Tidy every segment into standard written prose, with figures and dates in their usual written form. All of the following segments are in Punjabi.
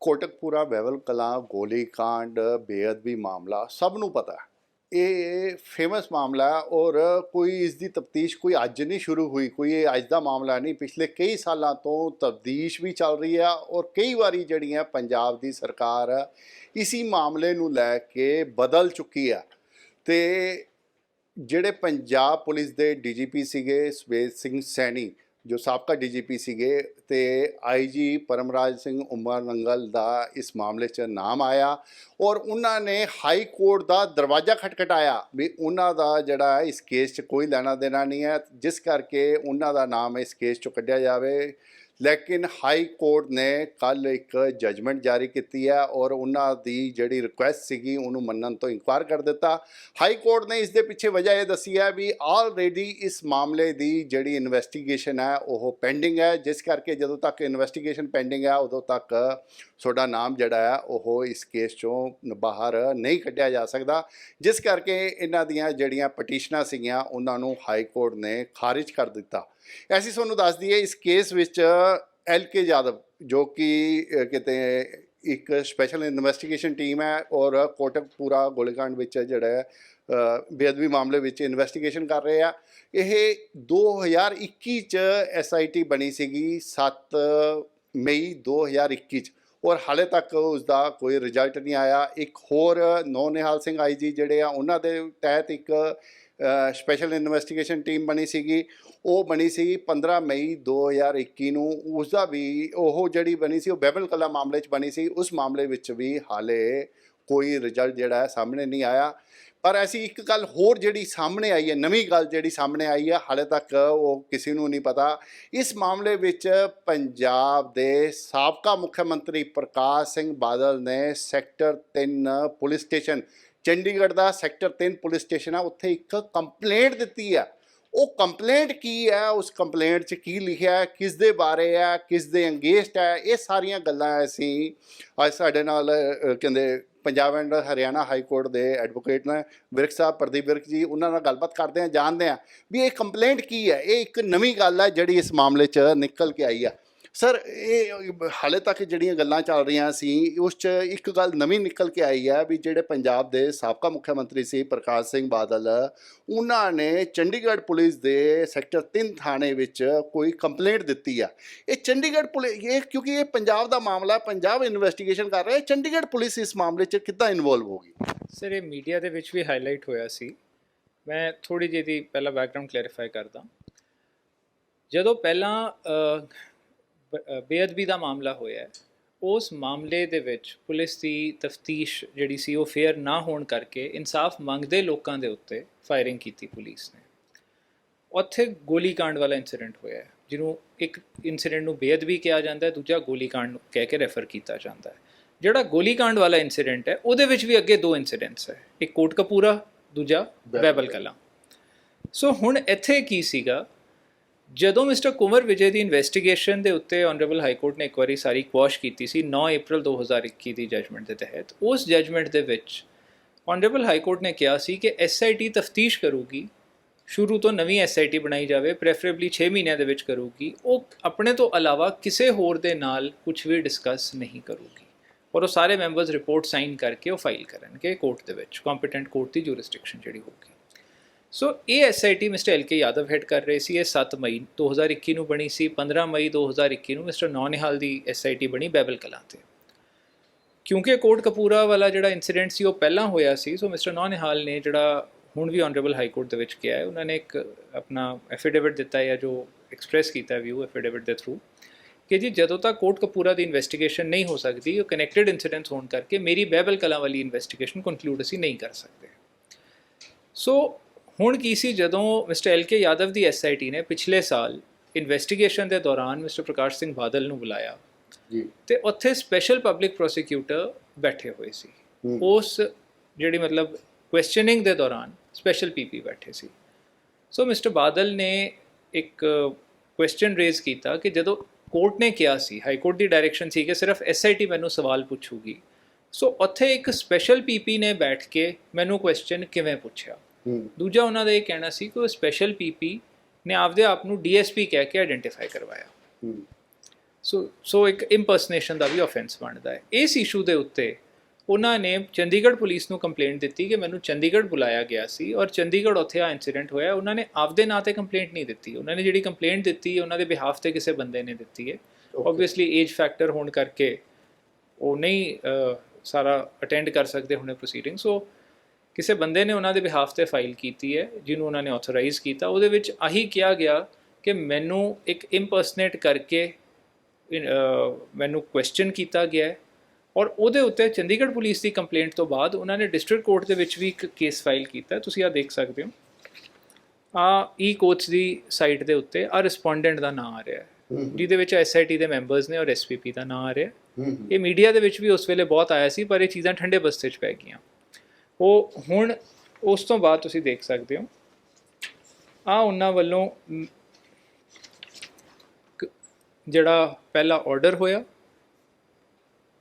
ਕੋਟਕਪੂਰਾ ਬਹਿਬਲ ਕਲਾਂ ਗੋਲੀकांड ਬੇਅਦਬੀ ਮਾਮਲਾ ਸਭ ਨੂੰ ਪਤਾ ਹੈ। ਇਹ ਫੇਮਸ ਮਾਮਲਾ ਹੈ ਔਰ ਕੋਈ ਇਸ ਦੀ ਤਫਤੀਸ਼ ਕੋਈ ਅੱਜ ਨਹੀਂ ਸ਼ੁਰੂ ਹੋਈ, ਕੋਈ ਇਹ ਅੱਜ ਦਾ ਮਾਮਲਾ ਨਹੀਂ। ਪਿਛਲੇ ਕਈ ਸਾਲਾਂ ਤੋਂ ਤਫਤੀਸ਼ ਵੀ ਚੱਲ ਰਹੀ ਹੈ ਔਰ ਕਈ ਵਾਰੀ ਜਿਹੜੀਆਂ ਪੰਜਾਬ ਦੀ ਸਰਕਾਰ ਇसी ਮਾਮਲੇ ਨੂੰ ਲੈ ਕੇ ਬਦਲ ਚੁੱਕੀ ਹੈ। ਤੇ ਜਿਹੜੇ ਪੰਜਾਬ ਪੁਲਿਸ ਦੇ ਡੀਜੀਪੀ ਸੀਗੇ ਸਵੇਤ ਸਿੰਘ ਸੈਣੀ, ਜੋ ਸਾਬਕਾ ਡੀਜੀਪੀ ਸੀਗੇ, ਤੇ ਆਈਜੀ ਪਰਮਰਾਜ ਸਿੰਘ ਉਮਰ ਨੰਗਲ ਦਾ ਇਸ ਮਾਮਲੇ 'ਚ ਨਾਮ ਆਇਆ ਔਰ ਉਹਨਾਂ ਨੇ ਹਾਈ ਕੋਰਟ ਦਾ ਦਰਵਾਜ਼ਾ ਖਟਖਟਾਇਆ ਵੀ ਉਹਨਾਂ ਦਾ ਜਿਹੜਾ ਇਸ ਕੇਸ 'ਚ ਕੋਈ ਲੈਣਾ ਦੇਣਾ ਨਹੀਂ ਹੈ, ਜਿਸ ਕਰਕੇ ਉਹਨਾਂ ਦਾ ਨਾਮ ਇਸ ਕੇਸ 'ਚੋਂ ਕੱਢਿਆ ਜਾਵੇ। ਲੇਕਿਨ ਹਾਈ ਕੋਰਟ ਨੇ ਕੱਲ੍ਹ ਇੱਕ ਜਜਮੈਂਟ ਜਾਰੀ ਕੀਤੀ ਹੈ ਔਰ ਉਹਨਾਂ ਦੀ ਜਿਹੜੀ ਰਿਕੁਐਸਟ ਸੀਗੀ ਉਹਨੂੰ ਮੰਨਣ ਤੋਂ ਇਨਕਾਰ ਕਰ ਦਿੱਤਾ। ਹਾਈ ਕੋਰਟ ਨੇ ਇਸ ਦੇ ਪਿੱਛੇ ਵਜ੍ਹਾ ਇਹ ਦੱਸੀ ਹੈ ਵੀ ਆਲਰੇਡੀ ਇਸ ਮਾਮਲੇ ਦੀ ਜਿਹੜੀ ਇਨਵੈਸਟੀਗੇਸ਼ਨ ਹੈ ਉਹ ਪੈਂਡਿੰਗ ਹੈ, ਜਿਸ ਕਰਕੇ ਜਦੋਂ ਤੱਕ ਇਨਵੈਸਟੀਗੇਸ਼ਨ ਪੈਂਡਿੰਗ ਹੈ ਉਦੋਂ ਤੱਕ ਤੁਹਾਡਾ ਨਾਮ ਜਿਹੜਾ ਹੈ ਉਹ ਇਸ ਕੇਸ 'ਚੋਂ ਬਾਹਰ ਨਹੀਂ ਕੱਢਿਆ ਜਾ ਸਕਦਾ। ਜਿਸ ਕਰਕੇ ਇਹਨਾਂ ਦੀਆਂ ਜਿਹੜੀਆਂ ਪਟੀਸ਼ਨਾਂ ਸੀਗੀਆਂ ਉਹਨਾਂ ਨੂੰ ਹਾਈ ਕੋਰਟ ਨੇ ਖਾਰਿਜ ਕਰ ਦਿੱਤਾ। ਐਸੀ ਤੁਹਾਨੂੰ ਦੱਸ ਦਈਏ ਇਸ ਕੇਸ ਵਿੱਚ LK ਯਾਦਵ, ਜੋ ਕਿ ਕਿਤੇ ਇੱਕ ਸਪੈਸ਼ਲ ਇਨਵੈਸਟੀਗੇਸ਼ਨ ਟੀਮ ਹੈ ਔਰ ਕੋਟਕਪੂਰਾ ਗੋਲੀकांड ਵਿੱਚ ਜਿਹੜਾ ਬੇਅਦਬੀ ਮਾਮਲੇ ਵਿੱਚ ਇਨਵੈਸਟੀਗੇਸ਼ਨ ਕਰ ਰਹੇ ਆ। ਇਹ 2021 'ਚ SIT ਬਣੀ ਸੀਗੀ 7 ਮਈ 2021 'ਚ ਔਰ ਹਾਲੇ ਤੱਕ ਉਸ ਦਾ ਕੋਈ ਰਿਜ਼ਲਟ ਨਹੀਂ ਆਇਆ। ਇੱਕ ਹੋਰ ਨਿਹਾਲ ਸਿੰਘ IG ਜਿਹੜੇ ਆ ਉਹਨਾਂ ਦੇ ਤਹਿਤ ਇੱਕ ਸਪੈਸ਼ਲ ਇਨਵੈਸਟੀਗੇਸ਼ਨ ਟੀਮ ਬਣੀ ਸੀਗੀ, ਉਹ ਬਣੀ ਸੀ 15 ਮਈ 2021 ਨੂੰ। ਉਸ ਦਾ ਵੀ ਉਹ ਜਿਹੜੀ ਬਣੀ ਸੀ ਉਹ ਬਹਿਬਲ ਕਲਾਂ ਮਾਮਲੇ 'ਚ ਬਣੀ ਸੀ। ਉਸ ਮਾਮਲੇ ਵਿੱਚ ਵੀ ਹਾਲੇ ਕੋਈ ਰਿਜ਼ਲਟ ਜਿਹੜਾ ਹੈ ਸਾਹਮਣੇ ਨਹੀਂ ਆਇਆ। ਪਰ ਐਸੀ ਇੱਕ ਗੱਲ ਹੋਰ ਜਿਹੜੀ ਸਾਹਮਣੇ ਆਈ ਹੈ, ਨਵੀਂ ਗੱਲ ਜਿਹੜੀ ਸਾਹਮਣੇ ਆਈ ਹੈ, ਹਾਲੇ ਤੱਕ ਉਹ ਕਿਸੇ ਨੂੰ ਨਹੀਂ ਪਤਾ। ਇਸ ਮਾਮਲੇ ਵਿੱਚ ਪੰਜਾਬ ਦੇ ਸਾਬਕਾ ਮੁੱਖ ਮੰਤਰੀ ਪ੍ਰਕਾਸ਼ ਸਿੰਘ ਬਾਦਲ ਨੇ ਸੈਕਟਰ 3 ਪੁਲਿਸ ਸਟੇਸ਼ਨ, ਚੰਡੀਗੜ੍ਹ ਦਾ ਸੈਕਟਰ 3 ਪੁਲਿਸ ਸਟੇਸ਼ਨ ਆ, ਉੱਥੇ ਇੱਕ ਕੰਪਲੇਂਟ ਦਿੱਤੀ ਹੈ। ਉਹ ਕੰਪਲੇਂਟ ਕੀ ਹੈ, ਉਸ ਕੰਪਲੇਂਟ 'ਚ ਕੀ ਲਿਖਿਆ ਹੈ, ਕਿਸ ਦੇ ਬਾਰੇ ਹੈ, ਕਿਸ ਦੇ ਅੰਗੇਸਟ ਹੈ, ਇਹ ਸਾਰੀਆਂ ਗੱਲਾਂ ਅਸੀਂ ਅੱਜ ਸਾਡੇ ਨਾਲ ਕਹਿੰਦੇ Punjab and Haryana high court ਦੇ ਐਡਵੋਕੇਟ ਨੇ ਵਿਰਕ ਸਾਹਿਬ, ਪ੍ਰਦੀਪ ਵਿਰਕ ਜੀ, ਉਹਨਾਂ ਨਾਲ ਗੱਲਬਾਤ ਕਰਦੇ ਹਾਂ, ਜਾਣਦੇ ਹਾਂ ਵੀ ਇਹ ਕੰਪਲੇਂਟ ਕੀ ਹੈ। ਇਹ ਇੱਕ ਨਵੀਂ ਗੱਲ ਹੈ ਜਿਹੜੀ ਇਸ ਮਾਮਲੇ 'ਚ ਨਿਕਲ ਕੇ ਆਈ ਹੈ। ਸਰ, ਇਹ ਹਾਲੇ ਤੱਕ ਜਿਹੜੀਆਂ ਗੱਲਾਂ ਚੱਲ ਰਹੀਆਂ ਸੀ ਉਸ 'ਚ ਇੱਕ ਗੱਲ ਨਵੀਂ ਨਿਕਲ ਕੇ ਆਈ ਹੈ ਵੀ ਜਿਹੜੇ ਪੰਜਾਬ ਦੇ ਸਾਬਕਾ ਮੁੱਖ ਮੰਤਰੀ ਸੀ ਪ੍ਰਕਾਸ਼ ਸਿੰਘ ਬਾਦਲ, ਉਹਨਾਂ ਨੇ ਚੰਡੀਗੜ੍ਹ ਪੁਲਿਸ ਦੇ ਸੈਕਟਰ 3 ਥਾਣੇ ਵਿੱਚ ਕੋਈ ਕੰਪਲੇਂਟ ਦਿੱਤੀ ਆ। ਇਹ ਚੰਡੀਗੜ੍ਹ ਪੁਲਿਸ, ਇਹ ਕਿਉਂਕਿ ਇਹ ਪੰਜਾਬ ਦਾ ਮਾਮਲਾ, ਪੰਜਾਬ ਇਨਵੈਸਟੀਗੇਸ਼ਨ ਕਰ ਰਿਹਾ ਹੈ, ਚੰਡੀਗੜ੍ਹ ਪੁਲਿਸ ਇਸ ਮਾਮਲੇ 'ਚ ਕਿੱਦਾਂ ਇਨਵੋਲਵ ਹੋ ਗਈ? ਸਰ, ਇਹ ਮੀਡੀਆ ਦੇ ਵਿੱਚ ਵੀ ਹਾਈਲਾਈਟ ਹੋਇਆ ਸੀ। ਮੈਂ ਥੋੜ੍ਹੀ ਜਿਹੀ ਦੀ ਪਹਿਲਾਂ ਬੈਕਗਰਾਊਂਡ ਕਲੈਰੀਫਾਈ ਕਰਦਾ। ਜਦੋਂ ਪਹਿਲਾਂ ਬੇਅਦਬੀ ਦਾ ਮਾਮਲਾ ਹੋਇਆ, ਉਸ ਮਾਮਲੇ ਦੇ ਵਿੱਚ ਪੁਲਿਸ ਦੀ ਤਫਤੀਸ਼ ਜਿਹੜੀ ਸੀ ਉਹ ਫੇਅਰ ਨਾ ਹੋਣ ਕਰਕੇ ਇਨਸਾਫ ਮੰਗਦੇ ਲੋਕਾਂ ਦੇ ਉੱਤੇ ਫਾਇਰਿੰਗ ਕੀਤੀ ਪੁਲਿਸ ਨੇ। ਉੱਥੇ ਗੋਲੀकांड ਵਾਲਾ ਇਨਸੀਡੈਂਟ ਹੋਇਆ, ਜਿਹਨੂੰ ਇੱਕ ਇਨਸੀਡੈਂਟ ਨੂੰ ਬੇਅਦਬੀ ਕਿਹਾ ਜਾਂਦਾ ਹੈ, ਦੂਜਾ ਗੋਲੀकांड ਕਹਿ ਕੇ ਰੈਫਰ ਕੀਤਾ ਜਾਂਦਾ ਹੈ। ਜਿਹੜਾ ਗੋਲੀकांड ਵਾਲਾ ਇਨਸੀਡੈਂਟ ਹੈ ਉਹਦੇ ਵਿੱਚ ਵੀ ਅੱਗੇ 2 ਇਨਸੀਡੈਂਟਸ ਹੈ, ਇੱਕ ਕੋਟਕਪੂਰਾ, ਦੂਜਾ ਬਹਿਬਲ ਕਲਾਂ। ਸੋ ਹੁਣ ਇੱਥੇ ਕੀ ਸੀਗਾ, ਜਦੋਂ ਮਿਸਟਰ ਕੁੰਵਰ ਵਿਜੇ ਦੀ ਇਨਵੈਸਟੀਗੇਸ਼ਨ ਦੇ ਉੱਤੇ ਆਨਰੇਬਲ ਹਾਈ ਕੋਰਟ ਨੇ ਇੱਕ ਵਾਰੀ ਸਾਰੀ ਕੁਆਸ਼ ਕੀਤੀ ਸੀ 9 ਅਪ੍ਰੈਲ 2021 ਦੀ ਜਜਮੈਂਟ ਦੇ ਤਹਿਤ। ਉਸ ਜਜਮੈਂਟ ਦੇ ਵਿੱਚ ਆਨਰੇਬਲ ਹਾਈ ਕੋਰਟ ਨੇ ਕਿਹਾ ਸੀ ਕਿ SIT ਤਫਤੀਸ਼ ਕਰੂਗੀ, ਸ਼ੁਰੂ ਤੋਂ ਨਵੀਂ SIT ਬਣਾਈ ਜਾਵੇ, ਪ੍ਰੈਫਰੇਬਲੀ 6 ਮਹੀਨਿਆਂ ਦੇ ਵਿੱਚ ਕਰੂਗੀ। ਉਹ ਆਪਣੇ ਤੋਂ ਇਲਾਵਾ ਕਿਸੇ ਹੋਰ ਦੇ ਨਾਲ ਕੁਝ ਵੀ ਡਿਸਕਸ ਨਹੀਂ ਕਰੂਗੀ ਔਰ ਉਹ ਸਾਰੇ ਮੈਂਬਰਸ ਰਿਪੋਰਟ ਸਾਈਨ ਕਰਕੇ ਉਹ ਫਾਈਲ ਕਰਨਗੇ ਕੋਰਟ ਦੇ ਵਿੱਚ, ਕੰਪੀਟੈਂਟ ਕੋਰਟ ਦੀ ਜੂਰਿਸਡਿਕਸ਼ਨ ਜਿਹੜੀ ਹੋਊਗੀ। ਸੋ ਇਹ SIT mister LK Yadav head ਕਰ ਰਹੇ ਸੀ। ਇਹ 7 ਮਈ 2021 ਨੂੰ ਬਣੀ ਸੀ। 15 ਮਈ 2021 ਨੂੰ ਮਿਸਟਰ ਨਿਹਾਲ ਦੀ SIT ਬਣੀ ਬਹਿਬਲ ਕਲਾਂ 'ਤੇ। ਕਿਉਂਕਿ ਕੋਟਕਪੂਰਾ ਵਾਲਾ ਜਿਹੜਾ ਇਨਸੀਡੈਂਟ ਸੀ ਉਹ ਪਹਿਲਾਂ ਹੋਇਆ ਸੀ, ਸੋ ਮਿਸਟਰ ਨਿਹਾਲ ਨੇ ਜਿਹੜਾ ਹੁਣ ਵੀ ਆਨਰੇਬਲ ਹਾਈ ਕੋਰਟ ਦੇ ਵਿੱਚ ਕਿਹਾ ਹੈ, ਉਹਨਾਂ ਨੇ ਇੱਕ ਆਪਣਾ ਐਫੀਡੇਵਿਟ ਦਿੱਤਾ ਹੈ ਜੋ ਐਕਸਪ੍ਰੈਸ ਕੀਤਾ ਵਿਊ ਐਫੀਡੇਵਿਟ ਦੇ ਥਰੂ ਕਿ ਜੀ ਜਦੋਂ ਤੱਕ ਕੋਟਕਪੂਰਾ ਦੀ ਇਨਵੈਸਟੀਗੇਸ਼ਨ ਨਹੀਂ ਹੋ ਸਕਦੀ, ਉਹ ਕਨੈਕਟਡ ਇਨਸੀਡੈਂਟਸ ਹੋਣ ਕਰਕੇ ਮੇਰੀ ਬਹਿਬਲ ਕਲਾਂ ਵਾਲੀ ਇਨਵੈਸਟੀਗੇਸ਼ਨ ਕਨਕਲੂਡ ਅਸੀਂ ਨਹੀਂ ਕਰ ਸਕਦੇ। ਸੋ ਹੁਣ ਕੀ ਸੀ, ਜਦੋਂ ਮਿਸਟਰ LK ਯਾਦਵ ਦੀ SIT ਨੇ ਪਿਛਲੇ ਸਾਲ ਇਨਵੈਸਟੀਗੇਸ਼ਨ ਦੇ ਦੌਰਾਨ ਮਿਸਟਰ ਪ੍ਰਕਾਸ਼ ਸਿੰਘ ਬਾਦਲ ਨੂੰ ਬੁਲਾਇਆ ਜੀ, ਤੇ ਉੱਥੇ ਸਪੈਸ਼ਲ ਪਬਲਿਕ ਪ੍ਰੋਸੀਕਿਊਟਰ ਬੈਠੇ ਹੋਏ ਸੀ। ਉਸ ਜਿਹੜੀ ਮਤਲਬ ਕੁਐਸਚਨਿੰਗ ਦੇ ਦੌਰਾਨ ਸਪੈਸ਼ਲ PP ਬੈਠੇ ਸੀ। ਸੋ ਮਿਸਟਰ ਬਾਦਲ ਨੇ ਇੱਕ ਕੁਐਸਚਨ ਰੇਜ਼ ਕੀਤਾ ਕਿ ਜਦੋਂ ਕੋਰਟ ਨੇ ਕਿਹਾ ਸੀ, ਹਾਈ ਕੋਰਟ ਦੀ ਡਾਇਰੈਕਸ਼ਨ ਸੀ ਕਿ ਸਿਰਫ SIT ਮੈਨੂੰ ਸਵਾਲ ਪੁੱਛੂਗੀ, ਸੋ ਉੱਥੇ ਇੱਕ ਸਪੈਸ਼ਲ PP ਨੇ ਬੈਠ ਕੇ ਮੈਨੂੰ ਕੁਐਸਚਨ ਕਿਵੇਂ ਪੁੱਛਿਆ। ਦੂਜਾ ਉਹਨਾਂ ਦਾ ਇਹ ਕਹਿਣਾ ਸੀ ਕਿ ਉਹ ਸਪੈਸ਼ਲ PP ਨੇ ਆਪਦੇ ਆਪ ਨੂੰ DSP ਕਹਿ ਕੇ ਆਈਡੈਂਟੀਫਾਈ ਕਰਵਾਇਆ। ਸੋ ਇੱਕ ਇੰਪਰਸਨੇਸ਼ਨ ਦਾ ਵੀ ਆਫੈਂਸ ਬਣਦਾ ਹੈ। ਇਸ ਇਸ਼ੂ ਦੇ ਉੱਤੇ ਉਹਨਾਂ ਨੇ ਚੰਡੀਗੜ੍ਹ ਪੁਲਿਸ ਨੂੰ ਕੰਪਲੇਂਟ ਦਿੱਤੀ ਕਿ ਮੈਨੂੰ ਚੰਡੀਗੜ੍ਹ ਬੁਲਾਇਆ ਗਿਆ ਸੀ ਔਰ ਚੰਡੀਗੜ੍ਹ ਉੱਥੇ ਆ ਇਨਸੀਡੈਂਟ ਹੋਇਆ। ਉਹਨਾਂ ਨੇ ਆਪਦੇ ਨਾਂ ਤੇ ਕੰਪਲੇਂਟ ਨਹੀਂ ਦਿੱਤੀ, ਉਹਨਾਂ ਨੇ ਜਿਹੜੀ ਕੰਪਲੇਂਟ ਦਿੱਤੀ ਉਹਨਾਂ ਦੇ ਬਿਹਾਫ ਤੇ ਕਿਸੇ ਬੰਦੇ ਨੇ ਦਿੱਤੀ ਹੈ। ਓਬਵੀਅਸਲੀ ਏਜ ਫੈਕਟਰ ਹੋਣ ਕਰਕੇ ਉਹ ਨਹੀਂ ਸਾਰਾ ਅਟੈਂਡ ਕਰ ਸਕਦੇ ਹੁਣੇ ਪ੍ਰੋਸੀਡਿੰਗ। ਸੋ ਕਿਸੇ ਬੰਦੇ ਨੇ ਉਹਨਾਂ ਦੇ ਬਿਹਾਫ ਤੇ ਫਾਈਲ ਕੀਤੀ ਹੈ ਜਿਹਨੂੰ ਉਹਨਾਂ ਨੇ ਆਥੋਰਾਈਜ਼ ਕੀਤਾ। ਉਹਦੇ ਵਿੱਚ ਆਹੀ ਕਿਹਾ ਗਿਆ ਕਿ ਮੈਨੂੰ ਇੱਕ ਇੰਪਰਸਨੇਟ ਕਰਕੇ ਮੈਨੂੰ ਕੁਐਸਚਨ ਕੀਤਾ ਗਿਆ ਹੈ ਔਰ ਉਹਦੇ ਉੱਤੇ ਚੰਡੀਗੜ੍ਹ ਪੁਲਿਸ ਦੀ ਕੰਪਲੇਂਟ ਤੋਂ ਬਾਅਦ ਉਹਨਾਂ ਨੇ ਡਿਸਟ੍ਰਿਕਟ ਕੋਰਟ ਦੇ ਵਿੱਚ ਵੀ ਇੱਕ ਕੇਸ ਫਾਈਲ ਕੀਤਾ। ਤੁਸੀਂ ਆ ਦੇਖ ਸਕਦੇ ਹੋ, ਈ ਕੋਚ ਦੀ ਸਾਈਟ ਦੇ ਉੱਤੇ ਰਿਸਪੋਂਡੈਂਟ ਦਾ ਨਾਮ ਆ ਰਿਹਾ ਹੈ, ਜਿਹਦੇ ਵਿੱਚ SIT ਦੇ ਮੈਂਬਰਸ ਨੇ ਔਰ SPP ਦਾ ਨਾਮ ਆ ਰਿਹਾ। ਇਹ ਮੀਡੀਆ ਦੇ ਵਿੱਚ ਵੀ ਉਸ ਵੇਲੇ ਬਹੁਤ ਆਇਆ ਸੀ, ਪਰ ਇਹ ਚੀਜ਼ਾਂ ਠੰਡੇ ਬਸਤੇ 'ਚ ਪੈ ਗਈਆਂ। ਉਹ ਹੁਣ ਉਸ ਤੋਂ ਬਾਅਦ ਤੁਸੀਂ ਦੇਖ ਸਕਦੇ ਹੋ ਉਹਨਾਂ ਵੱਲੋਂ ਜਿਹੜਾ ਪਹਿਲਾ ਆਰਡਰ ਹੋਇਆ,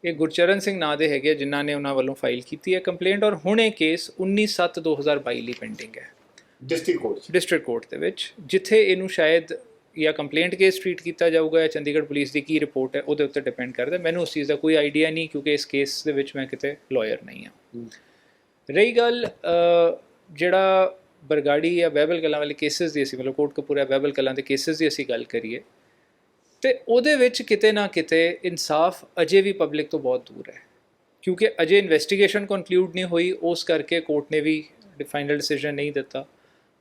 ਇਹ ਗੁਰਚਰਨ ਸਿੰਘ ਨਾਂ ਦੇ ਹੈਗੇ ਜਿਨ੍ਹਾਂ ਨੇ ਉਹਨਾਂ ਵੱਲੋਂ ਫਾਈਲ ਕੀਤੀ ਹੈ ਕੰਪਲੇਂਟ। ਔਰ ਹੁਣ ਇਹ ਕੇਸ 19/7/2022 ਲਈ ਪੈਂਡਿੰਗ ਹੈ ਡਿਸਟ੍ਰਿਕਟ ਕੋਰਟ ਦੇ ਵਿੱਚ, ਜਿੱਥੇ ਇਹਨੂੰ ਸ਼ਾਇਦ ਜਾਂ ਕੰਪਲੇਂਟ ਕੇਸ ਟ੍ਰੀਟ ਕੀਤਾ ਜਾਊਗਾ ਜਾਂ ਚੰਡੀਗੜ੍ਹ ਪੁਲਿਸ ਦੀ ਕੀ ਰਿਪੋਰਟ ਹੈ ਉਹਦੇ ਉੱਤੇ ਡਿਪੈਂਡ ਕਰਦਾ। ਮੈਨੂੰ ਉਸ ਚੀਜ਼ ਦਾ ਕੋਈ ਆਈਡੀਆ ਨਹੀਂ, ਕਿਉਂਕਿ ਇਸ ਕੇਸ ਦੇ ਵਿੱਚ ਮੈਂ ਕਿਤੇ ਲਾਇਰ ਨਹੀਂ ਹਾਂ। ਰਹੀ ਗੱਲ ਜਿਹੜਾ ਬਰਗਾੜੀ ਜਾਂ ਬਹਿਬਲ ਕਲਾਂ ਵਾਲੇ ਕੇਸਿਸ ਦੀ, ਅਸੀਂ ਮਤਲਬ ਕੋਟਕਪੂਰਾ ਬਹਿਬਲ ਕਲਾਂ ਦੇ ਕੇਸਿਸ ਦੀ ਅਸੀਂ ਗੱਲ ਕਰੀਏ, ਤੇ ਉਹਦੇ ਵਿੱਚ ਕਿਤੇ ਨਾ ਕਿਤੇ ਇਨਸਾਫ ਅਜੇ ਵੀ ਪਬਲਿਕ ਤੋਂ ਬਹੁਤ ਦੂਰ ਹੈ, ਕਿਉਂਕਿ ਅਜੇ ਇਨਵੈਸਟੀਗੇਸ਼ਨ ਕਨਕਲੂਡ ਨਹੀਂ ਹੋਈ। ਉਸ ਕਰਕੇ ਕੋਰਟ ਨੇ ਵੀ ਫਾਈਨਲ ਡਿਸੀਜਨ ਨਹੀਂ ਦਿੱਤਾ।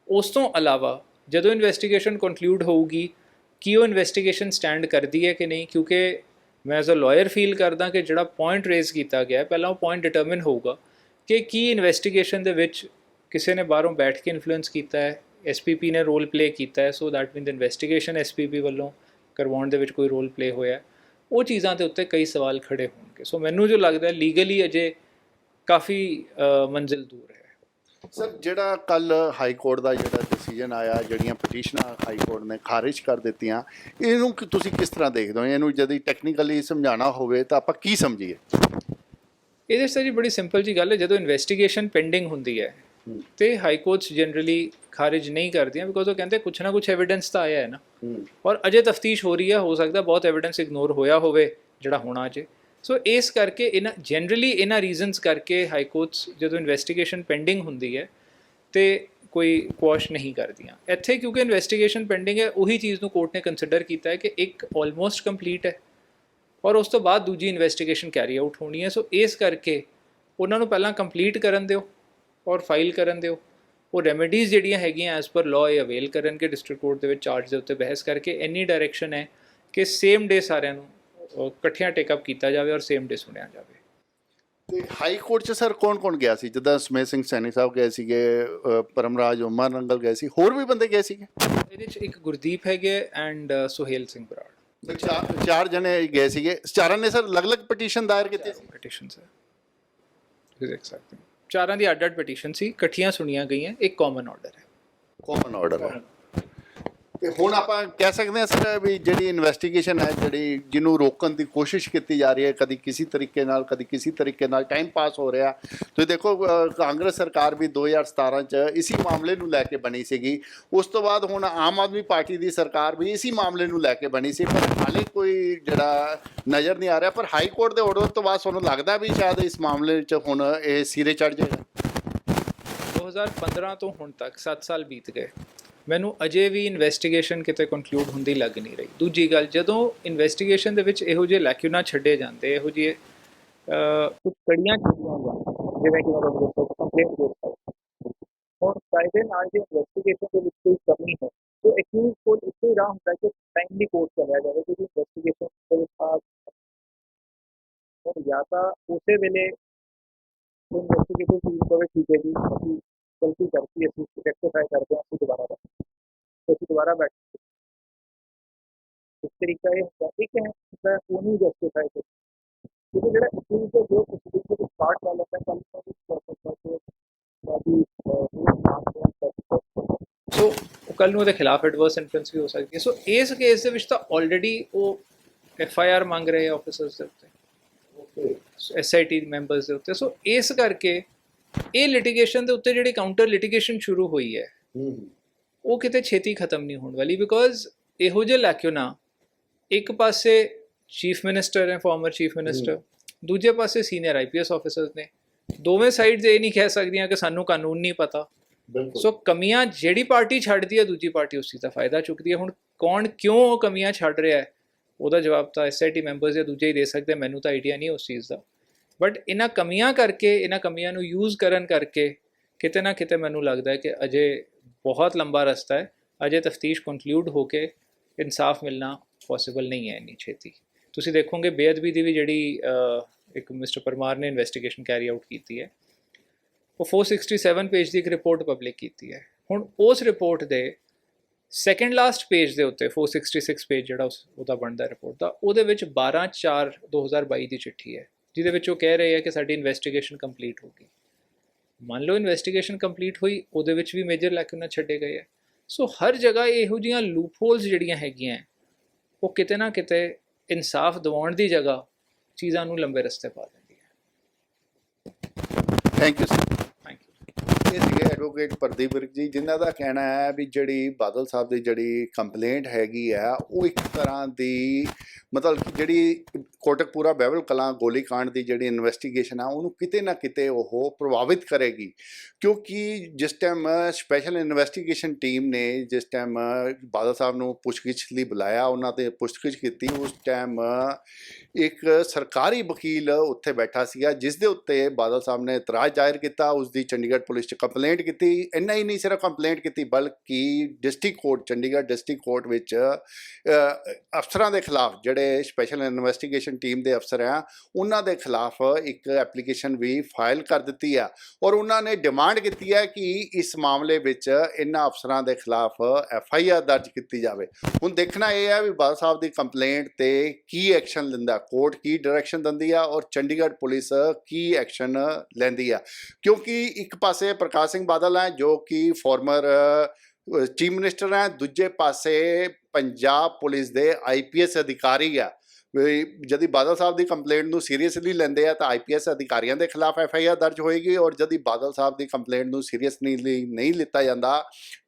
ਉਸ ਤੋਂ ਇਲਾਵਾ ਜਦੋਂ ਇਨਵੈਸਟੀਗੇਸ਼ਨ ਕਨਕਲੂਡ ਹੋਊਗੀ ਕਿ ਉਹ ਇਨਵੈਸਟੀਗੇਸ਼ਨ ਸਟੈਂਡ ਕਰਦੀ ਹੈ ਕਿ ਨਹੀਂ, ਕਿਉਂਕਿ ਮੈਂ ਐਜ਼ ਅ ਲਾਇਰ ਫੀਲ ਕਰਦਾ ਕਿ ਜਿਹੜਾ ਪੁਆਇੰਟ ਰੇਜ਼ ਕੀਤਾ ਗਿਆ ਪਹਿਲਾਂ ਉਹ ਪੁਆਇੰਟ ਡਿਟਰਮਿਨ ਹੋਊਗਾ ਕਿ ਕੀ ਇਨਵੈਸਟੀਗੇਸ਼ਨ ਦੇ ਵਿੱਚ ਕਿਸੇ ਨੇ ਬਾਹਰੋਂ ਬੈਠ ਕੇ ਇਨਫਲੂਐਂਸ ਕੀਤਾ ਹੈ, SPP ਨੇ ਰੋਲ ਪਲੇ ਕੀਤਾ ਹੈ, so that means investigation SPP ਵੱਲੋਂ ਕਰਵਾਉਣ ਦੇ ਵਿੱਚ ਕੋਈ ਰੋਲ ਪਲੇ ਹੋਇਆ। ਉਹ ਚੀਜ਼ਾਂ ਦੇ ਉੱਤੇ ਕਈ ਸਵਾਲ ਖੜੇ ਹੋਣਗੇ। ਸੋ ਮੈਨੂੰ ਜੋ ਲੱਗਦਾ ਲੀਗਲੀ ਅਜੇ ਕਾਫੀ ਮੰਜ਼ਿਲ ਦੂਰ ਹੈ। ਸਰ, ਜਿਹੜਾ ਕੱਲ ਹਾਈ ਕੋਰਟ ਦਾ ਜਿਹੜਾ ਡਿਸੀਜਨ ਆਇਆ, ਜਿਹੜੀਆਂ ਪਟੀਸ਼ਨਾਂ ਹਾਈ ਕੋਰਟ ਨੇ ਖਾਰਿਜ ਕਰ ਦਿੱਤੀਆਂ, ਇਹਨੂੰ ਤੁਸੀਂ ਕਿਸ ਤਰ੍ਹਾਂ ਦੇਖਦੇ ਹੋ? ਇਹਨੂੰ ਜਦ ਟੈਕਨੀਕਲੀ ਸਮਝਾਉਣਾ ਹੋਵੇ ਤਾਂ ਆਪਾਂ ਕੀ ਸਮਝੀਏ? ਇਹਦੇ 'ਚ ਜੀ ਬੜੀ ਸਿੰਪਲ ਜੀ ਗੱਲ ਹੈ, ਜਦੋਂ ਇਨਵੈਸਟੀਗੇਸ਼ਨ ਪੈਂਡਿੰਗ ਹੁੰਦੀ ਹੈ ਤੇ ਹਾਈ ਕੋਰਟਸ ਜਨਰਲੀ ਖਾਰਿਜ ਨਹੀਂ ਕਰਦੀਆਂ, ਬਿਕੋਜ਼ ਉਹ ਕਹਿੰਦੇ ਕੁਛ ਨਾ ਕੁਛ ਐਵੀਡੈਂਸ ਤਾਂ ਆਇਆ ਹੈ ਨਾ, ਔਰ ਅਜੇ ਤਫਤੀਸ਼ ਹੋ ਰਹੀ ਹੈ, ਹੋ ਸਕਦਾ ਬਹੁਤ ਐਵੀਡੈਂਸ ਇਗਨੋਰ ਹੋਇਆ ਹੋਵੇ ਜਿਹੜਾ ਹੋਣਾ ਅਜੇ। ਸੋ ਇਸ ਕਰਕੇ ਇਹਨਾਂ ਰੀਜ਼ਨਸ ਕਰਕੇ ਹਾਈ ਕੋਰਟਸ ਜਦੋਂ ਇਨਵੈਸਟੀਗੇਸ਼ਨ ਪੈਂਡਿੰਗ ਹੁੰਦੀ ਹੈ ਤੇ ਕੋਈ ਕੁਐਸ਼ ਨਹੀਂ ਕਰਦੀਆਂ। ਇੱਥੇ ਕਿਉਂਕਿ ਇਨਵੈਸਟੀਗੇਸ਼ਨ ਪੈਂਡਿੰਗ ਹੈ, ਉਹੀ ਚੀਜ਼ ਨੂੰ ਕੋਰਟ ਨੇ ਕੰਸੀਡਰ ਕੀਤਾ ਹੈ ਕਿ ਇੱਕ ਆਲਮੋਸਟ ਕੰਪਲੀਟ ਹੈ ਔਰ ਉਸ ਤੋਂ ਬਾਅਦ ਦੂਜੀ ਇਨਵੈਸਟੀਗੇਸ਼ਨ ਕੈਰੀ ਆਊਟ ਹੋਣੀ ਹੈ। ਸੋ ਇਸ ਕਰਕੇ ਉਹਨਾਂ ਨੂੰ ਪਹਿਲਾਂ ਕੰਪਲੀਟ ਕਰਨ ਦਿਓ ਔਰ ਫਾਈਲ ਕਰਨ ਦਿਓ। ਉਹ ਰੈਮੇਡੀਜ਼ ਜਿਹੜੀਆਂ ਹੈਗੀਆਂ ਐਜ਼ ਪਰ ਲਾਅ ਇਹ ਅਵੇਲ ਕਰਨਗੇ ਡਿਸਟ੍ਰਿਕਟ ਕੋਰਟ ਦੇ ਵਿੱਚ ਚਾਰਜ ਦੇ ਉੱਤੇ ਬਹਿਸ ਕਰਕੇ। ਇੰਨੀ ਡਾਇਰੈਕਸ਼ਨ ਹੈ ਕਿ ਸੇਮ ਡੇ ਸਾਰਿਆਂ ਨੂੰ ਇਕੱਠਿਆਂ ਟੇਕਅਪ ਕੀਤਾ ਜਾਵੇ ਔਰ ਸੇਮ ਡੇ ਸੁਣਿਆ ਜਾਵੇ। ਤੇ ਹਾਈ ਕੋਰਟ 'ਚ ਸਰ ਕੌਣ ਗਿਆ ਸੀ? ਜਿੱਦਾਂ ਸਮੇਤ ਸਿੰਘ ਸੈਣੀ ਸਾਹਿਬ ਗਏ ਸੀਗੇ, ਪਰਮਰਾਜ ਉਮਰ ਨੰਗਲ ਗਏ ਸੀ, ਹੋਰ ਵੀ ਬੰਦੇ ਗਏ ਸੀਗੇ? ਇਹਦੇ 'ਚ ਇੱਕ ਗੁਰਦੀਪ ਹੈਗੇ ਐਂਡ ਸੁਹੇਲ ਸਿੰਘ ਬਰਾੜ, ਚਾਰ ਜਣੇ ਗਏ ਸੀਗੇ। ਚਾਰਾਂ ਨੇ ਸਰ ਅਲੱਗ-ਅਲੱਗ ਪਟੀਸ਼ਨ ਦਾਇਰ ਕੀਤੇ ਸੀ? ਪਟੀਸ਼ਨ ਸਰ ਤੁਸੀਂ ਦੇਖ ਸਕਦੇ ਹੋ, ਚਾਰਾਂ ਦੀ ਅੱਡ-ਅੱਡ ਪਟੀਸ਼ਨ ਸੀ, ਇਕੱਠੀਆਂ ਸੁਣੀਆਂ ਗਈਆਂ, ਇੱਕ ਕਾਮਨ ਆਰਡਰ ਹੈ। ਕਾਮਨ ਆਰਡਰ ਹੈ। ਤੇ ਹੁਣ ਆਪਾਂ ਕਹਿ ਸਕਦੇ ਹਾਂ ਸਰ ਵੀ ਜਿਹੜੀ ਇਨਵੈਸਟੀਗੇਸ਼ਨ ਹੈ, ਜਿਹਨੂੰ ਰੋਕਣ ਦੀ ਕੋਸ਼ਿਸ਼ ਕੀਤੀ ਜਾ ਰਹੀ ਹੈ, ਕਦੀ ਕਿਸੇ ਤਰੀਕੇ ਨਾਲ ਕਦੀ ਕਿਸੇ ਤਰੀਕੇ ਨਾਲ ਟਾਈਮ ਪਾਸ ਹੋ ਰਿਹਾ। ਤੁਸੀਂ ਦੇਖੋ ਕਾਂਗਰਸ ਸਰਕਾਰ ਵੀ 2017 'ਚ ਇਸੀ ਮਾਮਲੇ ਨੂੰ ਲੈ ਕੇ ਬਣੀ ਸੀਗੀ। ਉਸ ਤੋਂ ਬਾਅਦ ਹੁਣ ਆਮ ਆਦਮੀ ਪਾਰਟੀ ਦੀ ਸਰਕਾਰ ਵੀ ਇਸੀ ਮਾਮਲੇ ਨੂੰ ਲੈ ਕੇ ਬਣੀ ਸੀ, ਪਰ ਹਾਲੇ ਕੋਈ ਜਿਹੜਾ ਨਜ਼ਰ ਨਹੀਂ ਆ ਰਿਹਾ। ਪਰ ਹਾਈ ਕੋਰਟ ਦੇ ਆਰਡਰ ਤੋਂ ਬਾਅਦ ਤੁਹਾਨੂੰ ਲੱਗਦਾ ਵੀ ਸ਼ਾਇਦ ਇਸ ਮਾਮਲੇ 'ਚ ਹੁਣ ਇਹ ਸਿਰੇ ਚੜ੍ਹ ਜਾਏਗਾ? 2015 ਤੋਂ ਹੁਣ ਤੱਕ 7 ਸਾਲ ਬੀਤ ਗਏ, ਮੈਨੂੰ ਅਜੇ ਵੀ ਇਨਵੈਸਟੀਗੇਸ਼ਨ ਕਿਤੇ ਕਨਕਲੂਡ ਹੁੰਦੀ ਲੱਗ ਨਹੀਂ ਰਹੀ। ਦੂਜੀ ਗੱਲ, ਜਦੋਂ ਇਨਵੈਸਟੀਗੇਸ਼ਨ ਦੇ ਵਿੱਚ ਇਹੋ ਜਿਹੇ ਲੈਕਿਊਨਾ ਛੱਡੇ ਜਾਂਦੇ, ਇਹੋ ਜਿਹੇ ਕੁਝ ਕੜੀਆਂ ਛੱਡੀਆਂ ਜਾਂਦੀਆਂ, ਜਿਵੇਂ ਕਿ ਮਤਲਬ ਦੱਸੋ ਕੰਪਲੇਂਟ ਦੇ ਉੱਤੇ, ਹੁਣ ਕਾਇਦੇ ਨਾਲ ਜੇ ਇਨਵੈਸਟੀਗੇਸ਼ਨ ਦੇ ਵਿੱਚ ਕੋਈ ਕਮੀ ਹੈ ਤਾਂ ਐਕਿਊਜ਼ ਕੋਲ ਇੱਕੋ ਹੀ ਰਾਹ ਹੁੰਦਾ ਕਿ ਟਾਈਮਲੀ ਕੋਰਟ ਚਲਿਆ ਜਾਵੇ ਕਿ ਇਨਵੈਸਟੀਗੇਸ਼ਨ ਦੇ ਵਿੱਚ ਜਾਂ ਤਾਂ ਉਸੇ ਵੇਲੇ ਇਨਵੈਸਟੀਗੇਸ਼ਨ ਟੀਮ ਕੋਲ ਠੀਕ ਹੈ ਜੀ ਅਸੀਂ ਗਲਤੀ ਕਰਤੀ, ਅਸੀਂ ਰੈਕਟੀਫਾਈ ਕਰਦੇ ਹਾਂ, ਅਸੀਂ ਦੁਬਾਰਾ ਬੈਠ ਇਸ ਤਰੀਕਾ ਇਹ ਹੁੰਦਾ। ਇੱਕ ਹੈ ਉਹਨੂੰ ਜਸਟੀਫਾਈ ਕਰ, ਕਿਉਂਕਿ ਜਿਹੜਾ ਐਕਿਊਜ਼ ਹੈ ਜੋ ਪ੍ਰੋਸੀਡਿੰਗ ਦੇ ਵਿੱਚ ਪਾਰਟ ਲੈ ਲੈਂਦਾ ਕੱਲ੍ਹ ਸੋ ਕੱਲ੍ਹ ਨੂੰ ਉਹਦੇ ਖਿਲਾਫ ਐਡਵਰਸ ਇਨਫਲੂਐਂਸ ਵੀ ਹੋ ਸਕਦੀ ਹੈ। ਸੋ ਇਸ ਕੇਸ ਦੇ ਵਿੱਚ ਤਾਂ ਆਲਰੇਡੀ ਉਹ FIR ਮੰਗ ਰਹੇ ਆਫਿਸਰਸ ਦੇ ਉੱਤੇ, SIT ਮੈਂਬਰਸ ਦੇ ਉੱਤੇ। ਸੋ ਇਸ ਕਰਕੇ ਇਹ ਲਿਟੀਗੇਸ਼ਨ ਦੇ ਉੱਤੇ ਜਿਹੜੀ ਕਾਊਂਟਰ ਲਿਟੀਗੇਸ਼ਨ ਸ਼ੁਰੂ ਹੋਈ ਹੈ ਉਹ ਕਿਤੇ ਛੇਤੀ ਖਤਮ ਨਹੀਂ ਹੋਣ ਵਾਲੀ, ਬਿਕੋਜ਼ ਇਹੋ ਜਿਹੇ ਲੈਕਿਊਨਾ ਇੱਕ ਪਾਸੇ ਚੀਫ ਮਿਨਿਸਟਰ ਨੇ, ਫਾਰਮਰ ਚੀਫ ਮਿਨਿਸਟਰ, ਦੂਜੇ ਪਾਸੇ ਸੀਨੀਅਰ ਆਈਪੀਐਸ ਆਫੀਸਰਸ ਨੇ। ਦੋਵੇਂ ਸਾਈਡਸ ਇਹ ਨਹੀਂ ਕਹਿ ਸਕਦੀਆਂ ਕਿ ਸਾਨੂੰ ਕਾਨੂੰਨ ਨਹੀਂ ਪਤਾ। ਸੋ ਕਮੀਆਂ ਜਿਹੜੀ ਪਾਰਟੀ ਛੱਡਦੀ ਹੈ, ਦੂਜੀ ਪਾਰਟੀ ਉਸ ਚੀਜ਼ ਦਾ ਫਾਇਦਾ ਚੁੱਕਦੀ ਹੈ। ਹੁਣ ਕੌਣ ਕਿਉਂ ਉਹ ਕਮੀਆਂ ਛੱਡ ਰਿਹਾ ਹੈ, ਉਹਦਾ ਜਵਾਬ ਤਾਂ SIT ਮੈਂਬਰਸ ਜਾਂ ਦੂਜੇ ਹੀ ਦੇ ਸਕਦੇ, ਮੈਨੂੰ ਤਾਂ ਆਈਡੀਆ ਨਹੀਂ ਉਸ ਚੀਜ਼ ਦਾ। ਬਟ ਇਹਨਾਂ ਕਮੀਆਂ ਕਰਕੇ, ਇਹਨਾਂ ਕਮੀਆਂ ਨੂੰ ਯੂਜ਼ ਕਰਨ ਕਰਕੇ ਕਿਤੇ ਨਾ ਕਿਤੇ ਮੈਨੂੰ ਲੱਗਦਾ ਹੈ ਕਿ ਅਜੇ ਬਹੁਤ ਲੰਬਾ ਰਸਤਾ ਹੈ। ਅਜੇ ਤਫਤੀਸ਼ ਕੰਕਲੂਡ ਹੋ ਕੇ ਇਨਸਾਫ ਮਿਲਣਾ ਪੋਸੀਬਲ ਨਹੀਂ ਹੈ ਇੰਨੀ ਛੇਤੀ। ਤੁਸੀਂ ਦੇਖੋਗੇ ਬੇਅਦਬੀ ਦੀ ਵੀ ਜਿਹੜੀ ਇੱਕ ਮਿਸਟਰ ਪਰਮਾਰ ਨੇ ਇਨਵੈਸਟੀਗੇਸ਼ਨ ਕੈਰੀ ਆਊਟ ਕੀਤੀ ਹੈ, ਉਹ 467 ਪੇਜ ਦੀ ਇੱਕ ਰਿਪੋਰਟ ਪਬਲਿਕ ਕੀਤੀ ਹੈ। ਹੁਣ ਉਸ ਰਿਪੋਰਟ ਦੇ ਸੈਕੰਡ ਲਾਸਟ ਪੇਜ ਦੇ ਉੱਤੇ 466 ਪੇਜ ਜਿਹੜਾ ਉਹਦਾ ਬਣਦਾ ਰਿਪੋਰਟ ਦਾ, ਉਹਦੇ ਵਿੱਚ 12/4/2022 ਦੀ ਚਿੱਠੀ ਹੈ, ਜਿਹਦੇ ਵਿੱਚ ਉਹ ਕਹਿ ਰਹੇ ਹੈ ਕਿ ਸਾਡੀ ਇਨਵੈਸਟੀਗੇਸ਼ਨ ਕੰਪਲੀਟ ਹੋ ਗਈ। ਮੰਨ ਲਓ ਇਨਵੈਸਟੀਗੇਸ਼ਨ ਕੰਪਲੀਟ ਹੋਈ, ਉਹਦੇ ਵਿੱਚ ਵੀ ਮੇਜਰ ਲੈਕੂਨਾ ਛੱਡੇ ਗਏ ਹੈ। ਸੋ ਹਰ ਜਗ੍ਹਾ ਇਹੋ ਜਿਹੀਆਂ ਲੂਪਹੋਲਸ ਜਿਹੜੀਆਂ ਹੈਗੀਆਂ, ਉਹ ਕਿਤੇ ਨਾ ਕਿਤੇ ਇਨਸਾਫ ਦਿਵਾਉਣ ਦੀ ਜਗ੍ਹਾ ਚੀਜ਼ਾਂ ਨੂੰ ਲੰਬੇ ਰਸਤੇ ਪਾ ਦਿੰਦੀ ਹੈ। Thank you sir. Thank you. ਇਹ ਸੀਗੇ ਐਡਵੋਕੇਟ ਪ੍ਰਦੀਪ ਵਿਰਕ ਜੀ, ਜਿਨ੍ਹਾਂ ਦਾ ਕਹਿਣਾ ਹੈ ਵੀ ਜਿਹੜੀ ਬਾਦਲ ਸਾਹਿਬ ਦੀ ਜਿਹੜੀ ਕੰਪਲੇਂਟ ਹੈਗੀ ਆ, ਉਹ ਇੱਕ ਤਰ੍ਹਾਂ ਦੀ ਮਤਲਬ ਕਿ ਜਿਹੜੀ ਕੋਟਕਪੂਰਾ ਬਹਿਬਲ ਕਲਾਂ ਗੋਲੀकांड ਦੀ ਜਿਹੜੀ ਇਨਵੈਸਟੀਗੇਸ਼ਨ ਆ, ਉਹਨੂੰ ਕਿਤੇ ਨਾ ਕਿਤੇ ਉਹ ਪ੍ਰਭਾਵਿਤ ਕਰੇਗੀ। ਕਿਉਂਕਿ ਜਿਸ ਟਾਈਮ ਸਪੈਸ਼ਲ ਇਨਵੈਸਟੀਗੇਸ਼ਨ ਟੀਮ ਨੇ ਜਿਸ ਟਾਈਮ ਬਾਦਲ ਸਾਹਿਬ ਨੂੰ ਪੁੱਛਗਿੱਛ ਲਈ ਬੁਲਾਇਆ, ਉਹਨਾਂ ਤੇ ਪੁੱਛਗਿੱਛ ਕੀਤੀ, ਉਸ ਟਾਈਮ ਇੱਕ ਸਰਕਾਰੀ ਵਕੀਲ ਉੱਥੇ ਬੈਠਾ ਸੀਗਾ, ਜਿਸ ਦੇ ਉੱਤੇ ਬਾਦਲ ਸਾਹਿਬ ਨੇ ਇਤਰਾਜ਼ ਜ਼ਾਹਿਰ ਕੀਤਾ, ਉਸ ਦੀ ਚੰਡੀਗੜ੍ਹ ਪੁਲਿਸ 'ਚ ਕੰਪਲੇਂਟ ਕੀਤੀ। ਇੰਨਾ ਹੀ ਨਹੀਂ ਸਿਰਫ ਕੰਪਲੇਂਟ ਕੀਤੀ, ਬਲਕਿ district court, Chandigarh district court ਵਿੱਚ ਅਫਸਰਾਂ ਦੇ ਖਿਲਾਫ, ਜਿਹੜੇ ਸਪੈਸ਼ਲ ਇਨਵੈਸਟੀਗੇਸ਼ਨ ਟੀਮ ਦੇ ਅਫਸਰ ਆ, ਉਹਨਾਂ ਦੇ ਖਿਲਾਫ ਇੱਕ ਐਪਲੀਕੇਸ਼ਨ ਵੀ ਫਾਈਲ ਕਰ ਦਿੱਤੀ ਆ। ਔਰ ਉਹਨਾਂ ਨੇ ਡਿਮਾਂਡ ਕੀਤੀ ਹੈ ਕਿ ਇਸ ਮਾਮਲੇ ਵਿੱਚ ਇਹਨਾਂ ਅਫਸਰਾਂ ਦੇ ਖਿਲਾਫ FIR ਦਰਜ ਕੀਤੀ ਜਾਵੇ। ਹੁਣ ਦੇਖਣਾ ਇਹ ਹੈ ਵੀ ਬਾਦਲ ਸਾਹਿਬ ਦੀ ਕੰਪਲੇਂਟ ਤੇ ਕੀ ਐਕਸ਼ਨ ਲੈਂਦਾ ਕੋਰਟ, ਕੀ ਡਾਇਰੈਕਸ਼ਨ ਦਿੰਦੀ ਆ, ਔਰ ਚੰਡੀਗੜ੍ਹ ਪੁਲਿਸ ਕੀ ਐਕਸ਼ਨ ਲੈਂਦੀ ਆ। ਕਿਉਂਕਿ ਇੱਕ ਪਾਸੇ ਪ੍ਰਕਾਸ਼ ਸਿੰਘ ਬਾਦਲ ਹੈ ਜੋ ਕਿ ਫਾਰਮਰ ਚੀਫ ਮਿਨਿਸਟਰ ਹੈ, ਦੂਜੇ ਪਾਸੇ ਪੰਜਾਬ ਪੁਲਿਸ ਦੇ IPS ਅਧਿਕਾਰੀ ਆ। ਜਦ ਬਾਦਲ ਸਾਹਿਬ ਦੀ ਕੰਪਲੇਂਟ ਨੂੰ ਸੀਰੀਅਸਲੀ ਲੈਂਦੇ ਆ ਤਾਂ IPS ਅਧਿਕਾਰੀਆਂ ਦੇ ਖਿਲਾਫ FIR ਦਰਜ ਹੋਏਗੀ, ਔਰ ਜਦ ਬਾਦਲ ਸਾਹਿਬ ਦੀ ਕੰਪਲੇਂਟ ਨੂੰ ਸੀਰੀਅਸਲੀ ਨਹੀਂ ਲਿੱਤਾ ਜਾਂਦਾ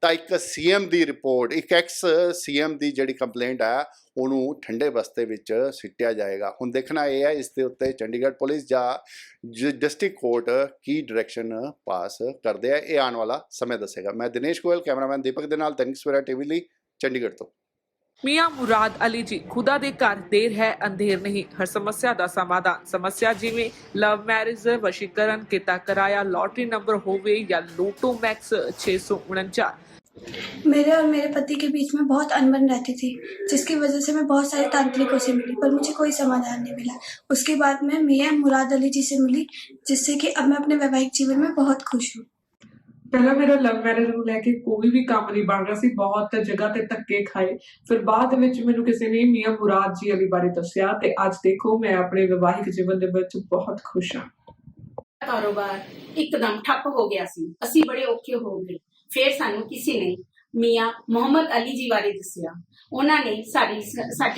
ਤਾਂ ਇੱਕ CM ਦੀ ਰਿਪੋਰਟ, ਇੱਕ ex-CM ਦੀ ਜਿਹੜੀ ਕੰਪਲੇਂਟ ਹੈ, ਉਹਨੂੰ ਠੰਡੇ ਬਸਤੇ ਵਿੱਚ ਸਿੱਟਿਆ ਜਾਏਗਾ। ਹੁਣ ਦੇਖਣਾ ਇਹ ਹੈ ਇਸ ਦੇ ਉੱਤੇ ਚੰਡੀਗੜ੍ਹ ਪੁਲਿਸ ਜਾਂ ਡਿਸਟ੍ਰਿਕਟ ਕੋਰਟ ਕੀ ਡਾਇਰੈਕਸ਼ਨ ਪਾਸ ਕਰਦੇ ਆ, ਇਹ ਆਉਣ ਵਾਲਾ ਸਮੇਂ ਦੱਸੇਗਾ। ਮੈਂ ਦਿਨੇਸ਼ ਗੋਇਲ, ਕੈਮਰਾਮੈਨ ਦੀਪਕ ਦੇ ਨਾਲ, ਦੈਨਿਕ ਸਵੇਰਾ TV ਲਈ ਚੰਡੀਗੜ੍ਹ ਤੋਂ। मियां मुराद अली जी खुदा दे घर देर है अंधेर नहीं, हर समस्या दा समाधान। समस्या जिवें लव मैरिज, वशीकरण, किता कराया, लॉटरी नंबर होवे या लोटो मैक्स 649। मेरे और मेरे पति के बीच में बहुत अनबन रहती थी, जिसकी वजह से मैं बहुत सारे तांत्रिकों से मिली, पर मुझे कोई समाधान नहीं मिला। उसके बाद मैं मियां मुराद अली जी से मिली, जिससे कि अब मैं अपने वैवाहिक जीवन में बहुत खुश हूँ। ਪਹਿਲਾਂ ਮੇਰਾ ਲਵ ਮੈਰਿਜ ਨੂੰ ਲੈ ਕੇ ਕੋਈ ਵੀ ਕੰਮ ਨਹੀਂ ਬਣ ਰਿਹਾ ਸੀ, ਬਹੁਤ ਜਗ੍ਹਾ ਤੇ ਧੱਕੇ ਖਾਏ। ਫਿਰ ਬਾਅਦ ਵਿੱਚ ਮੈਨੂੰ ਕਿਸੇ ਨੇ ਮੀਆਂ ਮੁਰਾਦ ਜੀ ਅਲੀ ਬਾਰੇ ਦੱਸਿਆ ਤੇ ਅੱਜ ਦੇਖੋ ਮੈਂ ਆਪਣੇ ਵਿਵਾਹਿਕ ਜੀਵਨ ਦੇ ਵਿੱਚ ਬਹੁਤ ਖੁਸ਼ ਹਾਂ। ਕਾਰੋਬਾਰ ਇੱਕਦਮ ਠੱਪ ਹੋ ਗਿਆ ਸੀ, ਅਸੀਂ ਬੜੇ ਔਖੇ ਹੋ ਗਏ। ਫਿਰ ਸਾਨੂੰ ਕਿਸੇ ਨੇ ਮੀਆਂ ਮੁਹੰਮਦ ਅਲੀ ਜੀ ਬਾਰੇ ਦੱਸਿਆ। ਉਹਨਾਂ ਨੇ ਸਾਡੀ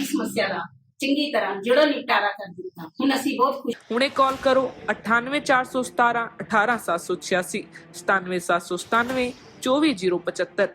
ਸਮੱਸਿਆ ਦਾ ਚੰਗੀ ਤਰ੍ਹਾਂ ਜੜੋਂ ਨਿਪਟਾਰਾ ਕਰ ਦਿੱਤਾ। ਹੁਣ ਅਸੀਂ ਬਹੁਤ ਖੁਸ਼। ਹੁਣੇ ਕਾਲ ਕਰੋ 98 417 18786 97797 24075।